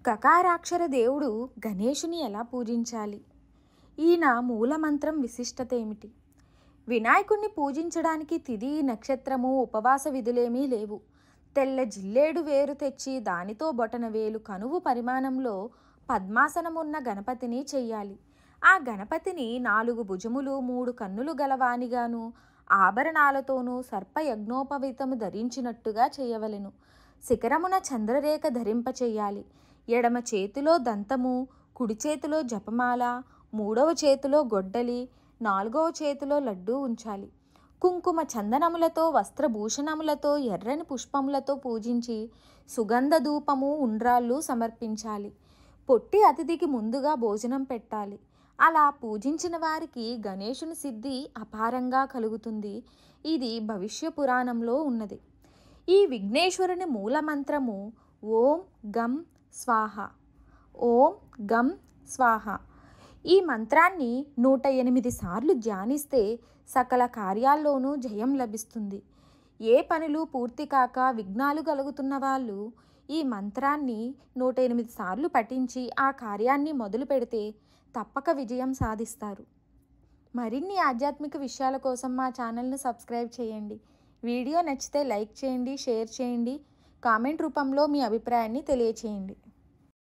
గకారాక్షర దేవుడు గణేశుని ఎలా పూజించాలి? ఈయన మూలమంత్రం విశిష్టత ఏమిటి? వినాయకుణ్ణి పూజించడానికి తిథి, నక్షత్రము, ఉపవాస విధులేమీ లేవు. తెల్ల జిల్లేడు వేరు తెచ్చి దానితో బొటనవేలు కనువు పరిమాణంలో పద్మాసనమున్న గణపతిని చెయ్యాలి. ఆ గణపతిని 4 భుజములు 3 కన్నులు గలవానిగాను, ఆభరణాలతోనూ సర్పయజ్ఞోపవీతము ధరించినట్టుగా చేయవలెను. శిఖరమున చంద్రరేఖ ధరింపచెయ్యాలి. ఎడమ చేతిలో దంతము, కుడి చేతిలో జపమాల, 3వ చేతిలో గొడ్డలి, 4వ చేతిలో లడ్డూ ఉంచాలి. కుంకుమ చందనములతో వస్త్రభూషణములతో ఎర్రని పుష్పములతో పూజించి సుగంధ ధూపము ఉండ్రాళ్ళు సమర్పించాలి. పొట్టి అతిథికి ముందుగా భోజనం పెట్టాలి. అలా పూజించిన వారికి గణేశుని సిద్ధి అపారంగా కలుగుతుంది. ఇది భవిష్య పురాణంలో ఉన్నది. ఈ విఘ్నేశ్వరుని మూలమంత్రము ఓం గం స్వాహ. ఓం గం స్వాహ. ఈ మంత్రాన్ని 108 సార్లు ధ్యానిస్తే సకల కార్యాల్లోనూ జయం లభిస్తుంది. ఏ పనులు పూర్తి కాక విఘ్నాలు కలుగుతున్న వాళ్ళు ఈ మంత్రాన్ని 108 సార్లు పఠించి ఆ కార్యాన్ని మొదలు పెడితే తప్పక విజయం సాధిస్తారు. మరిన్ని ఆధ్యాత్మిక విషయాల కోసం మా ఛానల్ను సబ్స్క్రైబ్ చేయండి. వీడియో నచ్చితే లైక్ చేయండి, షేర్ చేయండి, కామెంట్ రూపంలో మీ అభిప్రాయాన్ని తెలియచేయండి.